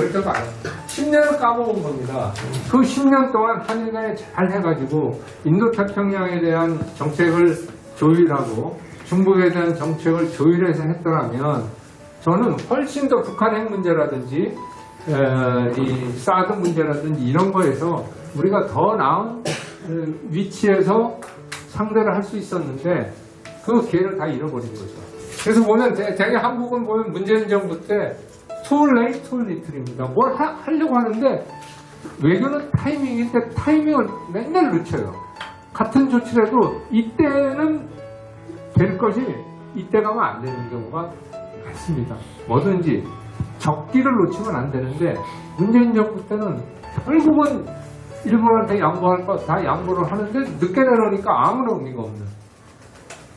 별도가 아니에요. 10년을 까먹은 겁니다. 그 10년 동안 한일 간에 잘 해가지고 인도태평양에 대한 정책을 조율하고 중국에 대한 정책을 조율해서 했더라면 저는 훨씬 더 북한 핵 문제라든지 이 사드 문제라든지 이런 거에서 우리가 더 나은 위치에서 상대를 할 수 있었는데 그 기회를 다 잃어버린 거죠. 그래서 보면 되게 한국은 보면 문재인 정부 때 too late, too little입니다. 뭘 하려고 하는데 외교는 타이밍인데 타이밍을 맨날 늦춰요. 같은 조치를 해도 이때는 될 것이 이때 가면 안 되는 경우가 많습니다. 뭐든지 적기를 놓치면 안 되는데 문재인 정부 때는 결국은 일본한테 양보할 거 다 양보를 하는데 늦게 내놓으니까 아무런 의미가 없는.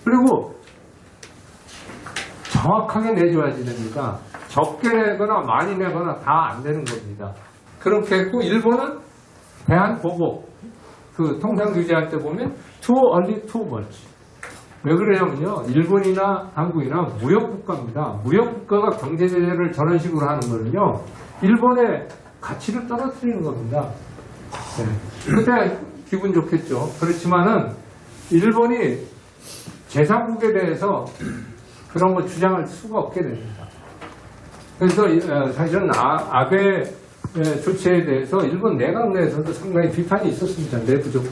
그리고 정확하게 내줘야지 됩니다. 적게 내거나 많이 내거나 다 안 되는 겁니다. 그렇게 했고 일본은 대한보복 그 통상 규제할 때 보면 too early, too much. 왜 그러냐면요. 일본이나 한국이나 무역국가입니다. 무역국가가 경제제재를 저런 식으로 하는 거는요. 일본의 가치를 떨어뜨리는 겁니다. 네. 그때 기분 좋겠죠. 그렇지만은 일본이 제3국에 대해서 그런 거 주장할 수가 없게 됩니다. 그래서 사실은 아베 조치에 대해서 일본 내각 내에서도 상당히 비판이 있었습니다. 내부적으로.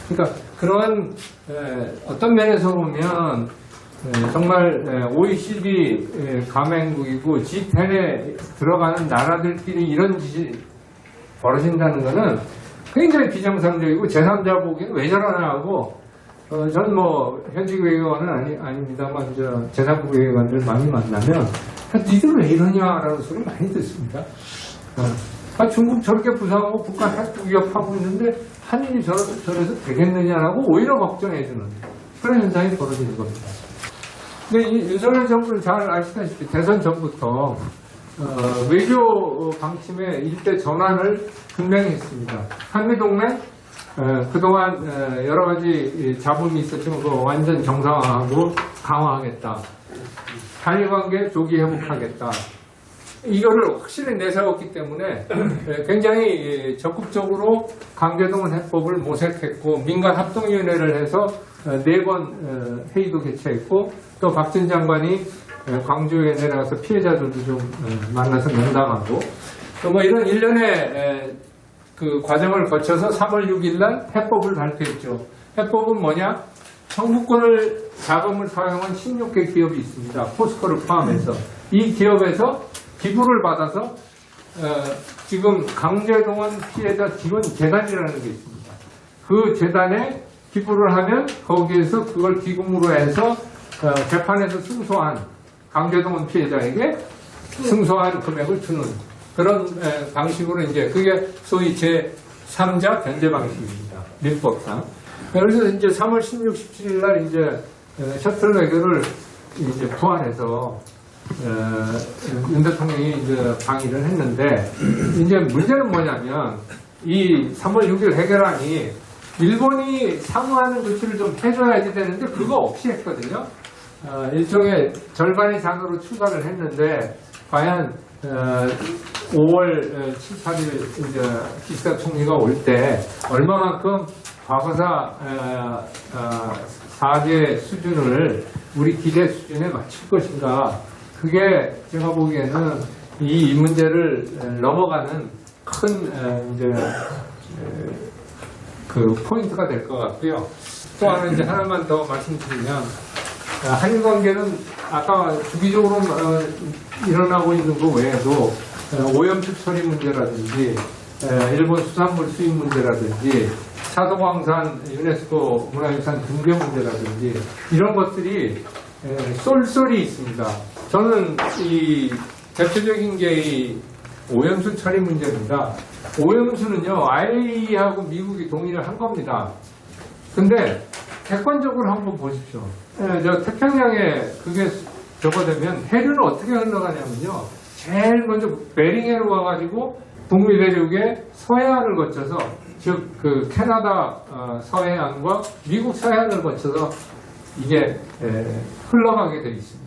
그러니까 그런 어떤 면에서 보면 정말 OECD 가맹국이고 G10에 들어가는 나라들끼리 이런 짓이 벌어진다는 것은 굉장히 비정상적이고 제3자 보기에는 왜 저러나 하고 저는 뭐 현직 외교관은 아닙니다만 제3국 외교관들 많이 만나면 니들 왜 이러냐라는 소리 많이 듣습니다. 중국 저렇게 부상하고 북한 핵 위협하고 있는데 한일이 저래서 되겠느냐라고 오히려 걱정해주는 그런 현상이 벌어지는 겁니다. 근데 이 윤석열 정부는 잘 아시다시피 대선 전부터 외교 방침의 일대 전환을 분명히 했습니다. 한미동맹 그동안 여러 가지 잡음이 있었지만 그거 완전 정상화하고 강화하겠다. 한일관계 조기 회복하겠다. 이거를 확실히 내세웠기 때문에 굉장히 적극적으로 강제동원 해법을 모색했고 민간합동위원회를 해서 4번 회의도 개최했고 또 박 전 장관이 광주에 내려가서 피해자들도 좀 만나서 면담하고 또 뭐 이런 일련의 그 과정을 거쳐서 3월 6일 날 해법을 발표했죠. 해법은 뭐냐? 청구권을 자금을 사용한 16개 기업이 있습니다. 포스코를 포함해서 이 기업에서 기부를 받아서 지금 강제동원 피해자 지원 재단이라는 게 있습니다. 그 재단에 기부를 하면 거기에서 그걸 기금으로 해서 재판에서 승소한 강제동원 피해자에게 승소한 금액을 주는 그런 방식으로 이제 그게 소위 제3자 변제 방식입니다. 민법상. 그래서 이제 3월 16, 17일 날 이제 셔틀 외교를 이제 부활해서 윤 대통령이 이제 방의를 했는데 이제 문제는 뭐냐면 이 3월 6일 해결안이 일본이 사무하는 조치를 좀 해줘야지 되는데 그거 없이 했거든요. 일종의 절반의 장으로 출발을 했는데 과연 5월 7, 8일 이제 기시다 총리가 올 때 얼마만큼 과거사 4개 수준을 우리 기대 수준에 맞출 것인가. 그게 제가 보기에는 이 문제를 넘어가는 큰 이제 그 포인트가 될 것 같고요. 또 하나 이제 하나만 더 말씀드리면 한일 관계는 아까 주기적으로 일어나고 있는 것 외에도 오염수 처리 문제라든지 일본 수산물 수입 문제라든지 사도광산 유네스코 문화유산 등재 문제라든지 이런 것들이 쏠쏠히 있습니다. 저는 이 대표적인 게 이 오염수 처리 문제입니다. 오염수는요, IAEA하고 미국이 동의를 한 겁니다. 근데 객관적으로 한번 보십시오. 저 태평양에 그게 적어되면 해류는 어떻게 흘러가냐면요. 제일 먼저 베링해로 가가지고 북미 대륙의 서해안을 거쳐서 즉 그 캐나다 서해안과 미국 서해안을 거쳐서 이게 흘러가게 되어 있습니다.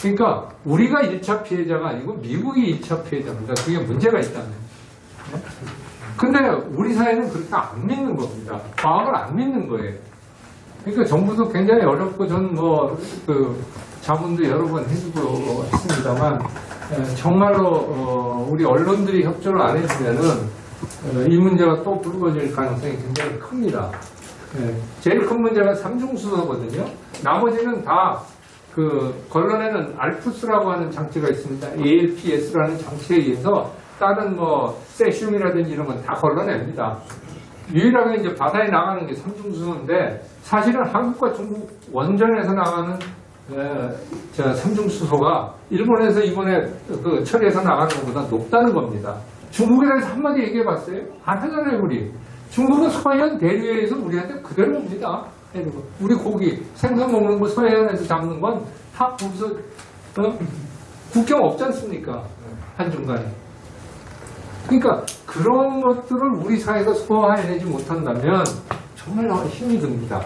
그러니까 우리가 1차 피해자가 아니고 미국이 1차 피해자입니다. 그게 문제가 있다면. 근데 우리 사회는 그렇게 안 믿는 겁니다. 과학을 안 믿는 거예요. 그러니까 정부도 굉장히 어렵고 저는 자문도 여러 번 해주고 했습니다만 정말로 우리 언론들이 협조를 안 해주면은 이 문제가 또 불거질 가능성이 굉장히 큽니다. 제일 큰 문제가 삼중수소거든요. 나머지는 다 걸러내는 알프스라고 하는 장치가 있습니다. ALPS라는 장치에 의해서 다른 세슘이라든지 이런 건 다 걸러냅니다. 유일하게 이제 바다에 나가는 게 삼중수소인데 사실은 한국과 중국 원전에서 나가는 삼중수소가 일본에서 이번에 처리해서 나가는 것보다 높다는 겁니다. 중국에 대해서 한마디 얘기해 봤어요? 안 하잖아요, 우리. 중국은 서해안 대류에서 우리한테 그대로 옵니다. 우리 고기, 생선 먹는 거 서해안에서 잡는 건 다 거기서, 국경 없지 않습니까? 한중간에. 그러니까 그런 것들을 우리 사회가 소화해내지 못한다면 정말 힘이 듭니다.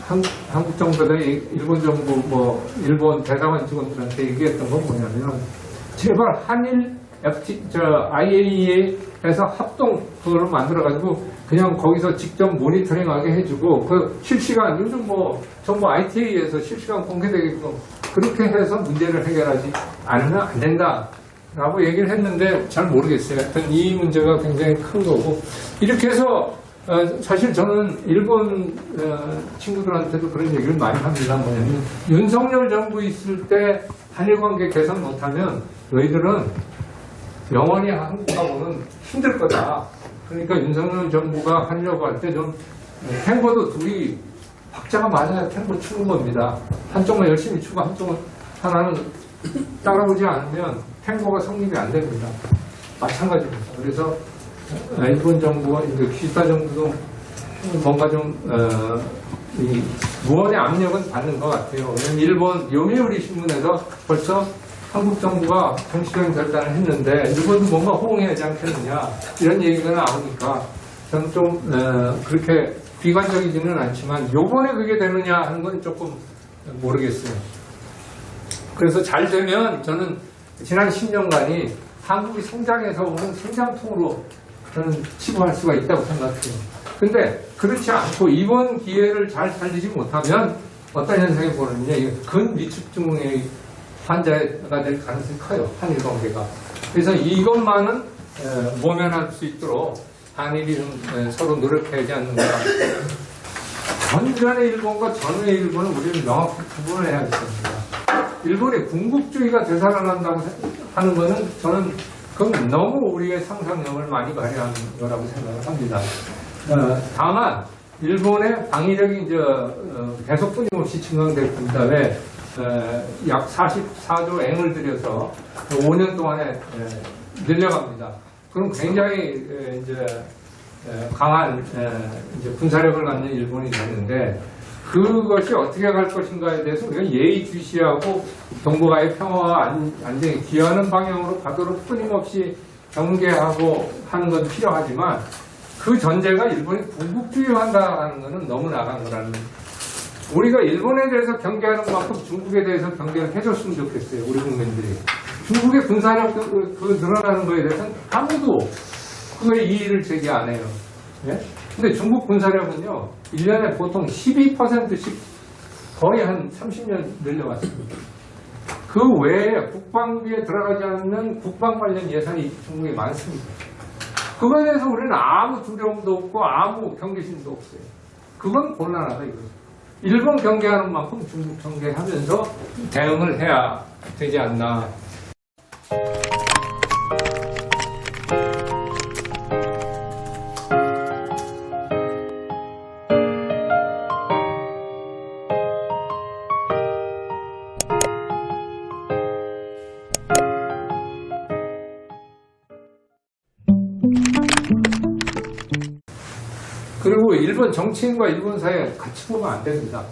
한국 정부나 일본 정부, 일본 대사관 직원들한테 얘기했던 건 뭐냐면, 제발 한일 IAEA에서 합동 그거를 만들어가지고 그냥 거기서 직접 모니터링하게 해주고 실시간 요즘 정부 ITA에서 실시간 공개되게끔 그렇게 해서 문제를 해결하지 않으면 안 된다라고 얘기를 했는데 잘 모르겠어요. 하여튼 이 문제가 굉장히 큰 거고 이렇게 해서 사실 저는 일본 친구들한테도 그런 얘기를 많이 합니다. 뭐냐면 윤석열 정부 있을 때 한일 관계 개선 못하면 너희들은 영원히 한국하고는 힘들 거다. 그러니까 윤석열 정부가 하려고 할 때 좀 탱고도 둘이 박자가 맞아야 탱고 추는 겁니다. 한쪽만 열심히 추고 한쪽은 하나는 따라오지 않으면 탱고가 성립이 안 됩니다. 마찬가지입니다. 그래서 일본 정부와 기타 정부도 뭔가 좀 이 무언의 압력은 받는 것 같아요. 일본 요미우리 신문에서 벌써 한국 정부가 정치적인 결단을 했는데 일본도 뭔가 호응해야지 않겠느냐 이런 얘기가 나오니까 저는 좀 그렇게 비관적이지는 않지만 요번에 그게 되느냐 하는 건 조금 모르겠어요. 그래서 잘 되면 저는 지난 10년간이 한국이 성장해서 오는 성장통으로 저는 치부할 수가 있다고 생각해요. 근데 그렇지 않고 이번 기회를 잘 살리지 못하면 어떤 현상이 벌어지냐 근위축증후군의 환자가 될 가능성이 커요. 한일 관계가. 그래서 이것만은 모면할 수 있도록 한일이 좀 서로 노력하지 않는가. 전전의 일본과 전후의 일본은 우리는 명확히 구분을 해야겠습니다. 일본의 군국주의가 되살아난다고 하는 것은 저는 그건 너무 우리의 상상력을 많이 발휘하는 거라고 생각을 합니다. 다만 일본의 방위력이 이제 계속 끊임없이 증강되고 있는 다음에 약 44조 엔을 들여서 5년 동안에 늘려갑니다. 그럼 굉장히 이제 강한 이제 군사력을 갖는 일본이 되는데 그것이 어떻게 갈 것인가에 대해서 우리가 예의주시하고 동북아의 평화와 안정에 기여하는 방향으로 가도록 끊임없이 경계하고 하는 건 필요하지만 그 전제가 일본이 군국주의한다는 것은 너무 나간 거라는 우리가 일본에 대해서 경계하는 만큼 중국에 대해서 경계를 해줬으면 좋겠어요. 우리 국민들이. 중국의 군사력 늘어나는 거에 대해서는 아무도 그거에 이의를 제기 안 해요. 예? 근데 중국 군사력은요, 1년에 보통 12%씩 거의 한 30년 늘려왔습니다. 그 외에 국방비에 들어가지 않는 국방 관련 예산이 중국에 많습니다. 그거에 대해서 우리는 아무 두려움도 없고 아무 경계심도 없어요. 그건 곤란하다 이거죠. 일본 경계하는 만큼 중국 경계하면서 대응을 해야 되지 않나. 그리고 일본 정치인과 일본 사회 같이 보면 안 됩니다.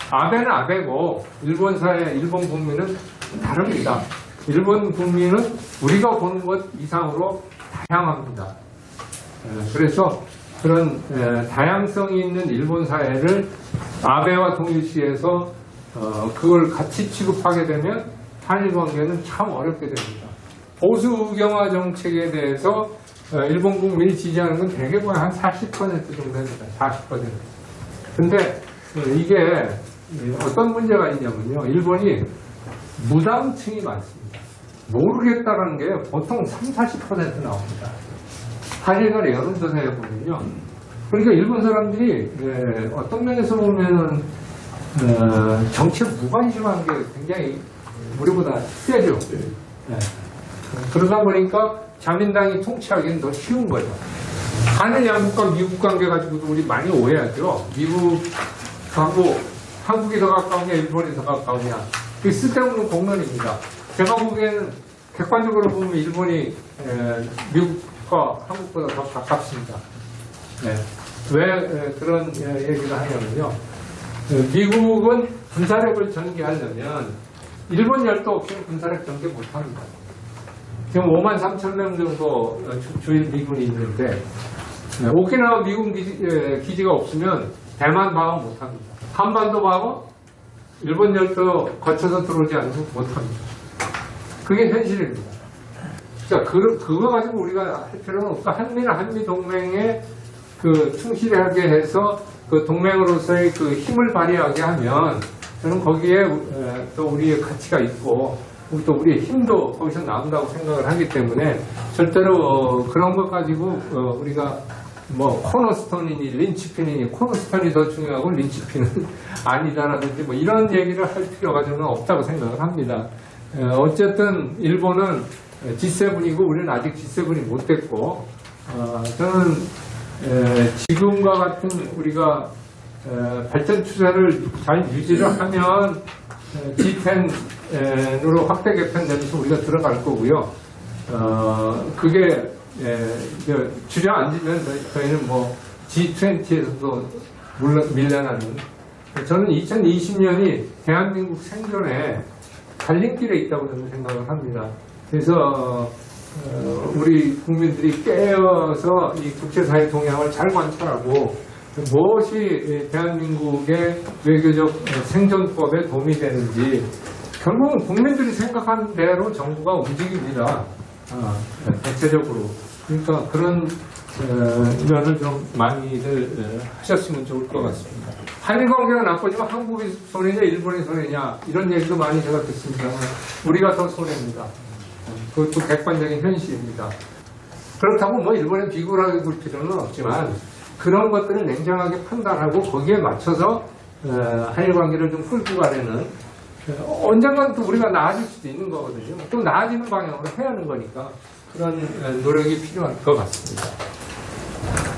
아베는 아베고 일본 사회, 일본 국민은 다릅니다. 일본 국민은 우리가 보는 것 이상으로 다양합니다. 그래서 그런 다양성이 있는 일본 사회를 아베와 동일시해서 그걸 같이 취급하게 되면 한일 관계는 참 어렵게 됩니다. 보수 우경화 정책에 대해서 일본 국민이 지지하는 건 대개 거의 한 40% 정도 됩니다. 40%. 근데 이게 어떤 문제가 있냐면요. 일본이 무당층이 많습니다. 모르겠다라는 게 보통 30~40% 나옵니다. 한일간의 여론조사에 보면요. 그러니까 일본 사람들이 어떤 면에서 보면은 정치에 무관심한 게 굉장히 우리보다 세죠. 그러다 보니까 자민당이 통치하기는 더 쉬운 거죠. 한일 양국과 미국 관계 가지고도 우리 많이 오해하죠. 미국하고 한국이 더 가까우냐, 일본이 더 가까우냐. 그게 쓸데없는 공론입니다. 제가 보기에는 객관적으로 보면 일본이 미국과 한국보다 더 가깝습니다. 왜 그런 얘기를 하냐면요. 미국은 군사력을 전개하려면 일본 열도 없이는 군사력 전개 못합니다. 지금 53,000명 정도 주일 미군이 있는데 오키나와 미군 기지가 없으면 대만 방어 못합니다. 한반도 방어 일본 열도 거쳐서 들어오지 않으면 못합니다. 그게 현실입니다. 그러니까 그거 가지고 우리가 할 필요는 없고 한미 동맹에 충실하게 해서 그 동맹으로서의 그 힘을 발휘하게 하면 저는 거기에 또 우리의 가치가 있고 또 우리의 힘도 거기서 나온다고 생각을 하기 때문에 절대로 그런 것 가지고 우리가 뭐 코너스톤이니 린치핀이니 코너스톤이 더 중요하고 린치핀은 아니다라든지 뭐 이런 얘기를 할 필요가 저는 없다고 생각을 합니다. 어쨌든 일본은 G7이고 우리는 아직 G7이 못 됐고 저는 지금과 같은 우리가 발전 추세를 잘 유지를 하면 G10으로 확대 개편되면서 우리가 들어갈 거고요. 그게 주저앉으면 저희는 뭐 G20에서도 밀려나는. 저는 2020년이 대한민국 생존에 갈림길에 있다고 저는 생각을 합니다. 그래서 우리 국민들이 깨어서 이 국제사회 동향을 잘 관찰하고 무엇이 대한민국의 외교적 생존법에 도움이 되는지 결국은 국민들이 생각하는 대로 정부가 움직입니다. 대체적으로. 그러니까 그런 면을 좀 많이들 하셨으면 좋을 것 같습니다. 한일 관계가 나쁘지만 한국이 손해냐 일본이 손해냐 이런 얘기도 많이 제가 듣습니다만 우리가 더 손해입니다. 그것도 객관적인 현실입니다. 그렇다고 뭐 일본에 비교를 하게 볼 필요는 없지만 그런 것들을 냉정하게 판단하고 거기에 맞춰서 한일 관계를 좀 끌고 가려는 언젠가는 또 우리가 나아질 수도 있는 거거든요. 또 나아지는 방향으로 해야 하는 거니까 그런 노력이 필요할 것 같습니다.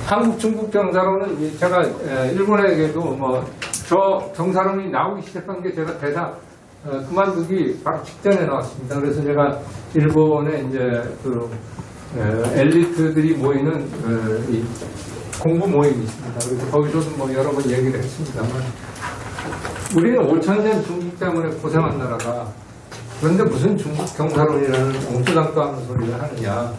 한국 중국 정사론은 제가 일본에게도 뭐 저 정사론이 나오기 시작한 게 제가 대사 그만두기 바로 직전에 나왔습니다. 그래서 제가 일본에 이제 엘리트들이 모이는 이 공부 모임이 있습니다. 그래서 거기서도 뭐 여러 번 얘기를 했습니다만 우리는 5,000년 중국 때문에 고생한 나라가 그런데 무슨 중국 경사론이라는 엉뚱한까하는 소리를 하느냐.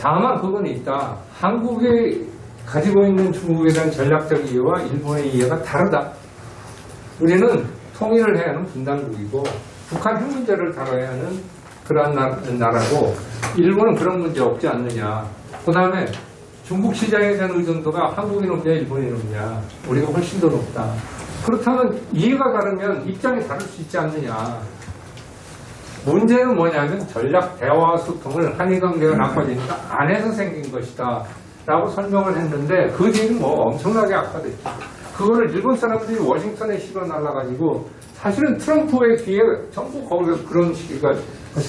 다만 그건 있다. 한국이 가지고 있는 중국에 대한 전략적 이해와 일본의 이해가 다르다. 우리는 통일을 해야 하는 분단국이고 북한 핵 문제를 다뤄야 하는 그러한 나라고 일본은 그런 문제 없지 않느냐. 그 다음에 중국 시장에 대한 의존도가 한국이 높냐 일본이 높냐. 우리가 훨씬 더 높다. 그렇다면 이해가 다르면 입장이 다를 수 있지 않느냐. 문제는 뭐냐면 전략 대화 소통을 한일관계가 나빠지니까 안에서 생긴 것이다 라고 설명을 했는데 그 얘기는 뭐 엄청나게 악화됐죠. 그거를 일본 사람들이 워싱턴에 실어 날라가지고 사실은 트럼프의 귀에 전부 거기서 그런 시기가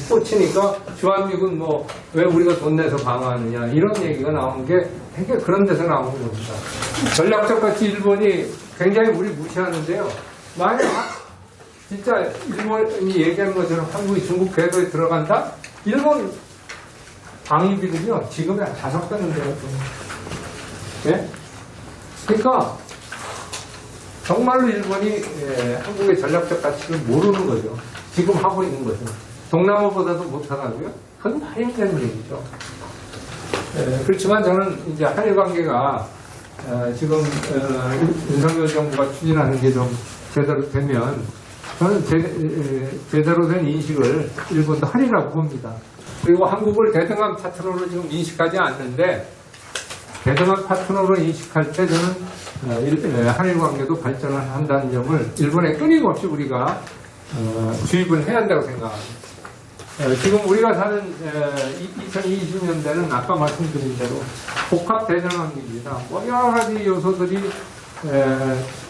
꽂히니까 주한미군 뭐 왜 우리가 돈 내서 방어하느냐 이런 얘기가 나오는 게 되게 그런 데서 나오는 겁니다. 전략적 가치 일본이 굉장히 우리 무시하는데요. 만약 진짜 일본이 얘기하는 것처럼 한국이 중국 궤도에 들어간다? 일본 방위비는요, 지금에 5배는데요. 예? 그러니까, 정말로 일본이 한국의 전략적 가치를 모르는 거죠. 지금 하고 있는 거죠. 동남아보다도 못하다고요? 그건 말이 안 되는 얘기죠. 그렇지만 저는 이제 한일 관계가 지금 윤석열 정부가 추진하는 게 좀 제대로 되면 저는 제대로 된 인식을 일본도 하리라고 봅니다. 그리고 한국을 대등한 파트너로 지금 인식하지 않는데 대등한 파트너로 인식할 때 저는 한일 관계도 발전을 한다는 점을 일본에 끊임없이 우리가 주입을 해야 한다고 생각합니다. 지금 우리가 사는 2020년대는 아까 말씀드린 대로 복합 대전환기입니다. 여러 가지 요소들이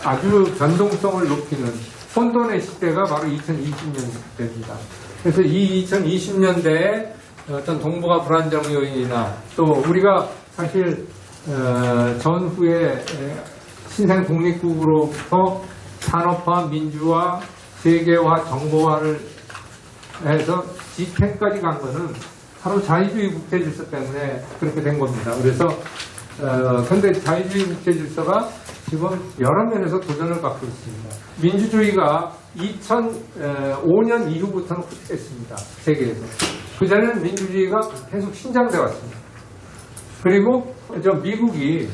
아주 변동성을 높이는 혼돈의 시대가 바로 2020년대입니다. 그래서 이 2020년대에 어떤 동북아 불안정 요인이나 또 우리가 사실 전후에 신생 독립국으로부터 산업화, 민주화, 세계화, 정보화를 해서 G10까지 간 거는 바로 자유주의 국제질서 때문에 그렇게 된 겁니다. 그래서 근데 자유주의 국제질서가 지금 여러 면에서 도전을 받고 있습니다. 민주주의가 2005년 이후부터는 흑했습니다. 세계에서. 그전에는 민주주의가 계속 신장돼 왔습니다. 그리고 미국이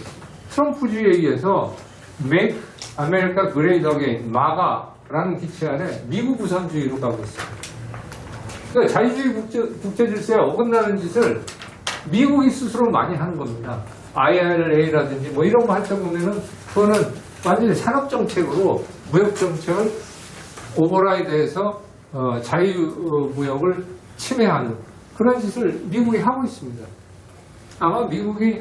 트럼프주의에 의해서 Make America Great Again, 마가라는 기체 아래 미국 우선주의로 가고 있습니다. 그러니까 자유주의 국제질서에 어긋나는 짓을 미국이 스스로 많이 하는 겁니다. IRA라든지 뭐 이런 거 할 때 보면은 그거는 완전히 산업정책으로 무역정책을 오버라이드해서 자유무역을 침해하는 그런 짓을 미국이 하고 있습니다. 아마 미국이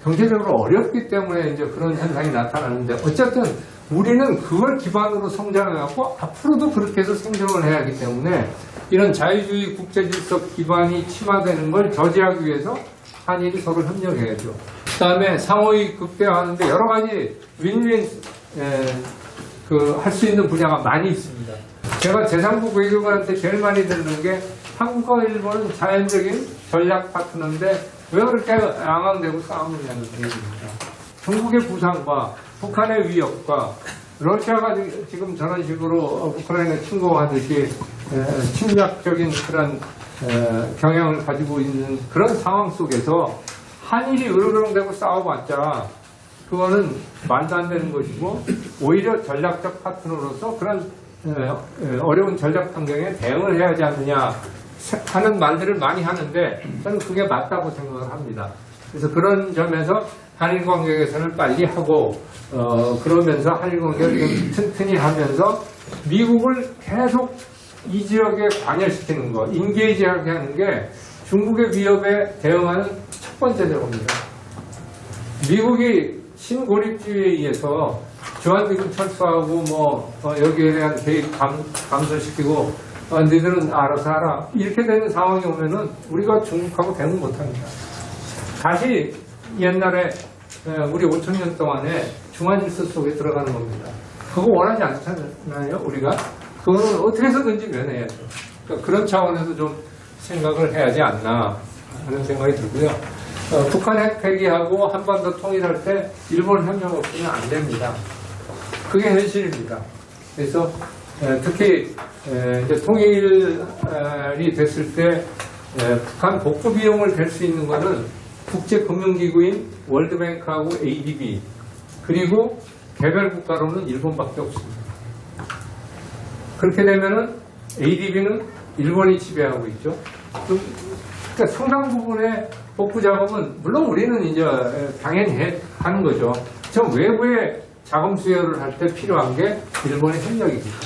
경제적으로 어렵기 때문에 이제 그런 현상이 나타나는데 어쨌든 우리는 그걸 기반으로 성장해갖고 앞으로도 그렇게 해서 생존을 해야 하기 때문에 이런 자유주의 국제질서 기반이 침하되는 걸 저지하기 위해서 한일이 서로 협력해야죠. 그 다음에 상호이 극대화하는데 여러 가지 윈윈 할 수 있는 분야가 많이 있습니다. 제가 제3국 외교관한테 제일 많이 듣는 게 한국과 일본은 자연적인 전략 파트너인데 왜 그렇게 양앙되고 싸우느냐는 얘기입니다. 중국의 부상과 북한의 위협과 러시아가 지금 저런 식으로 우크라이나 침공하듯이 침략적인 그런 경향을 가지고 있는 그런 상황 속에서 한일이 으르렁대고 싸워봤자 그거는 말도 안 되는 것이고 오히려 전략적 파트너로서 그런 어려운 전략 환경에 대응을 해야 하지 않느냐 하는 말들을 많이 하는데 저는 그게 맞다고 생각을 합니다. 그래서 그런 점에서 한일 관계 개선을 빨리 하고 그러면서 한일 관계를 좀 튼튼히 하면서 미국을 계속 이 지역에 관여시키는 거, 인게이지하게 하는 게 중국의 위협에 대응하는 첫 번째 작업입니다. 미국이 신고립주의에 의해서 주한미군 철수하고 여기에 대한 개입 감소시키고 너희들은 알아서 하라 이렇게 되는 상황이 오면은 우리가 중국하고 대응 못합니다. 다시 옛날에 우리 5,000년 동안에 중화질서 속에 들어가는 겁니다. 그거 원하지 않잖아요, 우리가. 그거는 어떻게 해서든지 면해야죠. 그러니까 그런 차원에서 좀 생각을 해야지 않나 하는 생각이 들고요. 북한 핵 폐기하고 한반도 통일할 때 일본 협력 없이는 안 됩니다. 그게 현실입니다. 그래서 특히 이제 통일이 됐을 때 북한 복구 비용을 댈 수 있는 것은 국제금융기구인 월드뱅크하고 ADB 그리고 개별 국가로는 일본밖에 없습니다. 그렇게 되면은 ADB는 일본이 지배하고 있죠. 그러니까 상당 부분의 복구 작업은 물론 우리는 이제 당연히 하는 거죠. 저 외부의 자금 수여를 할 때 필요한 게 일본의 협력입니다.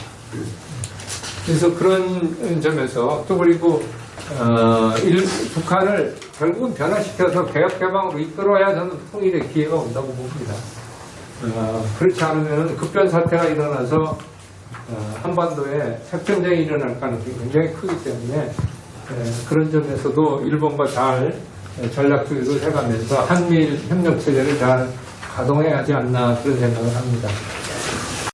그래서 그런 점에서 또 그리고 북한을 결국은 변화시켜서 개혁개방으로 이끌어야 저는 통일의 기회가 온다고 봅니다. 그렇지 않으면 급변 사태가 일어나서 한반도에 핵전쟁이 일어날 가능성이 굉장히 크기 때문에 그런 점에서도 일본과 잘 전략 조율을 해가면서 한미일 협력 체제를 잘 가동해야 하지 않나 그런 생각을 합니다.